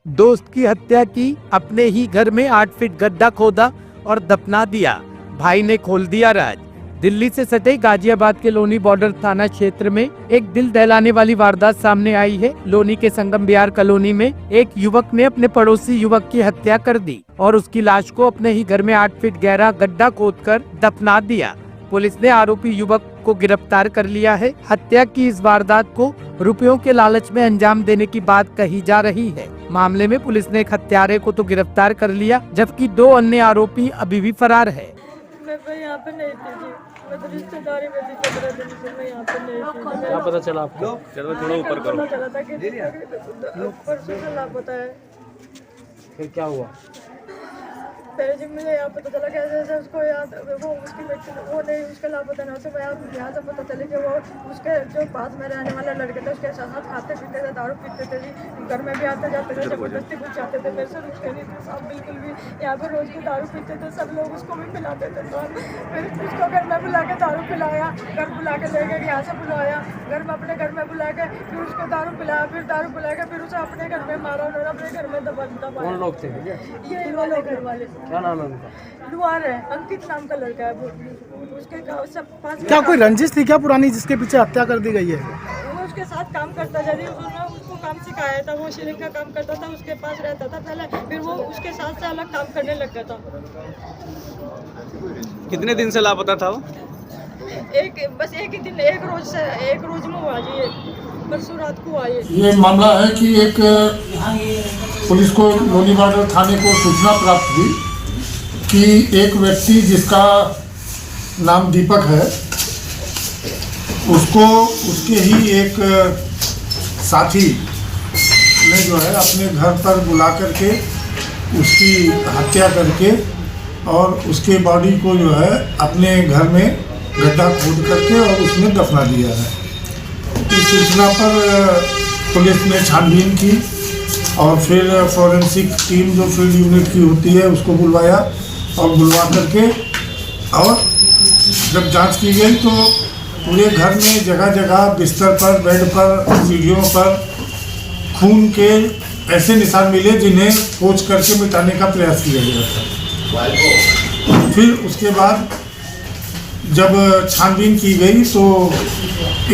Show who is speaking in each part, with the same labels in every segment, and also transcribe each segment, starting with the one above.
Speaker 1: दोस्त की हत्या की, अपने ही घर में 8 फीट गड्ढा खोदा और दफना दिया, भाई ने खोल दिया राज। दिल्ली से सटे गाजियाबाद के लोनी बॉर्डर थाना क्षेत्र में एक दिल दहलाने वाली वारदात सामने आई है। लोनी के संगम बिहार कॉलोनी में एक युवक ने अपने पड़ोसी युवक की हत्या कर दी और उसकी लाश को अपने ही घर में 8 फीट गहरा गड्ढा खोदकर दफना दिया। पुलिस ने आरोपी युवक को गिरफ्तार कर लिया है। हत्या की इस वारदात को रुपयों के लालच में अंजाम देने की बात कही जा रही है। मामले में पुलिस ने एक हत्यारे को तो गिरफ्तार कर लिया, जबकि 2 अन्य आरोपी अभी भी फरार है।
Speaker 2: मैं यहाँ पे नहीं थी जी, मैं तो रिश्तेदारी में थी 15 दिन से, मैं यहाँ पे नहीं थी।
Speaker 3: क्या पता चला आपको? चलो थोड़ा ऊपर करो।
Speaker 2: पता चला था कि परसों से लापता है।
Speaker 3: फिर क्या हुआ?
Speaker 2: पहले जब मुझे यहाँ पता चला कैसे ऐसे उसको याद वो उसकी वो नहीं उसका लापता ना, तो मैं यहाँ से पता चले कि वो उसके जो पास में रहने वाला लड़के थे उसके साथ खाते पीते थे, दारू पीते थे जी। घर में भी आते जाते थे, जबरदस्ती कुछ आते थे, मेरे से रुकते नहीं थे सब बिल्कुल भी। यहाँ पर रोज की दारू पीते थे, सब लोग उसको भी पिलाते थे। तो फिर उसको घर में बुला के दारू पिलाया, घर बुला के ले गए, यहाँ से बुलाया, घर में अपने घर में बुला के फिर उसको दारू पिलाया, फिर दारू पिला के फिर उसे अपने घर में मारा, उन्होंने अपने घर में दबाया।
Speaker 3: कौन लोग थे?
Speaker 2: ये वाले घर वाले।
Speaker 3: क्या नाम है उनका?
Speaker 2: लुहार है, अंकित नाम का लड़का है वो। उसके सब पास
Speaker 4: क्या कोई रंजिश थी क्या पुरानी जिसके पीछे हत्या कर दी गई है?
Speaker 2: वो उसके साथ काम करता था जी, उसने उसको काम सिखाया था, वो शिलिंग का काम करता था, उसके पास रहता था पहले, फिर वो उसके साथ से अलग काम करने लग गया था।
Speaker 3: कितने दिन से लापता था वो?
Speaker 2: बस एक ही दिन, एक रोज में हुआ जी, परसों रात को हुआ
Speaker 5: ये मामला है कि एक पुलिस को लोनी बॉर्डर थाने को सूचना प्राप्त हुई कि एक व्यक्ति जिसका नाम दीपक है, उसको उसके ही एक साथी ने जो है अपने घर पर बुला करके उसकी हत्या करके और उसके बॉडी को जो है अपने घर में गड्ढा खोद करके और उसमें दफना दिया है। इस सूचना पर पुलिस ने छानबीन की और फिर फॉरेंसिक टीम जो फील्ड यूनिट की होती है उसको बुलवाया और बुलवा करके और जब जांच की गई तो पूरे घर में जगह जगह बिस्तर पर, बेड पर, सीढ़ियों पर खून के ऐसे निशान मिले जिन्हें पोंछ करके मिटाने का प्रयास किया गया था। फिर उसके बाद जब छानबीन की गई तो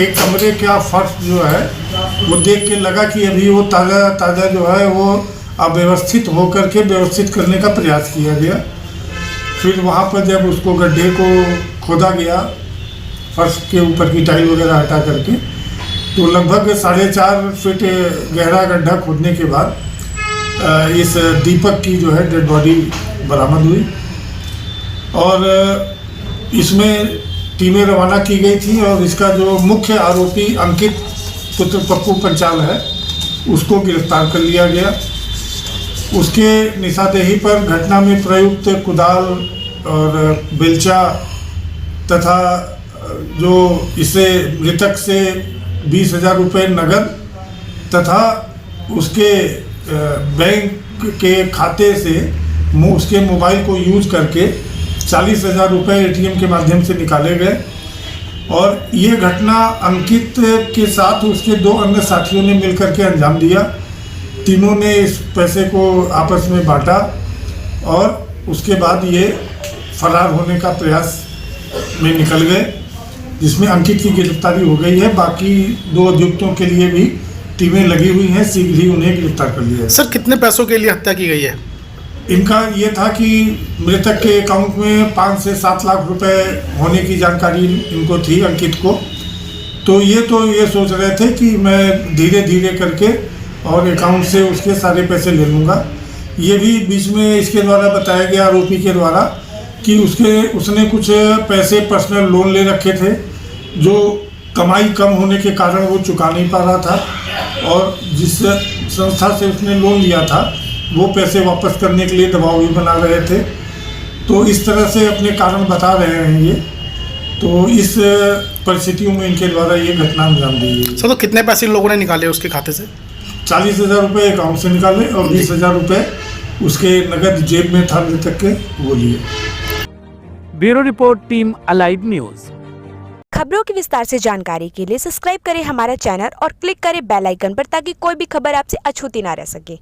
Speaker 5: एक कमरे का फर्श जो है वो देख के लगा कि अभी वो ताज़ा जो है वो अव्यवस्थित होकर के व्यवस्थित करने का प्रयास किया गया। फिर वहाँ पर जब उसको गड्ढे को खोदा गया, फर्श के ऊपर की टाइल वगैरह हटा करके, तो लगभग 4.5 फीट गहरा गड्ढा खोदने के बाद इस दीपक की जो है डेड बॉडी बरामद हुई और इसमें टीमें रवाना की गई थी और इसका जो मुख्य आरोपी अंकित पुत्र पप्पू पंचाल है उसको गिरफ्तार कर लिया गया। उसके निशानदेही पर घटना में प्रयुक्त कुदाल और बेलचा तथा जो इसे मृतक से 20,000 रुपये नगद तथा उसके बैंक के खाते से उसके मोबाइल को यूज करके 40,000 रुपये ATM के माध्यम से निकाले गए। और ये घटना अंकित के साथ उसके 2 अन्य साथियों ने मिलकर के अंजाम दिया। तीनों ने इस पैसे को आपस में बांटा और उसके बाद ये फरार होने का प्रयास में निकल गए, जिसमें अंकित की गिरफ्तारी हो गई है। बाकी 2 अभियुक्तों के लिए भी टीमें लगी हुई हैं, शीघ्र ही उन्हें गिरफ्तार कर लिया है।
Speaker 4: सर कितने पैसों के लिए हत्या की गई है?
Speaker 5: इनका ये था कि मृतक के अकाउंट में 5 से 7 लाख रुपए होने की जानकारी इनको थी, अंकित को। तो ये सोच रहे थे कि मैं धीरे धीरे करके और अकाउंट से उसके सारे पैसे ले लूँगा। ये भी बीच में इसके द्वारा बताया गया, आरोपी के द्वारा, कि उसने कुछ पैसे पर्सनल लोन ले रखे थे जो कमाई कम होने के कारण वो चुका नहीं पा रहा था और जिस संस्था से उसने लोन लिया था वो पैसे वापस करने के लिए दबाव भी बना रहे थे। तो इस तरह से अपने कारण बता रहे हैं ये। तो इस परिस्थितियों में इनके द्वारा ये घटना अंजाम दी गई।
Speaker 4: सर तो कितने पैसे इन लोगों ने निकाले उसके खाते से?
Speaker 5: 40,000 रुपये अकाउंट से निकाले और 20,000 रुपये उसके नगद जेब में था मृतक के, वो लिए।
Speaker 1: Bureau report, team alive news.
Speaker 6: खबरों की विस्तार से जानकारी के लिए सब्सक्राइब करें हमारा चैनल और क्लिक करें बेल आइकन पर ताकि कोई भी खबर आपसे अछूती ना रह सके।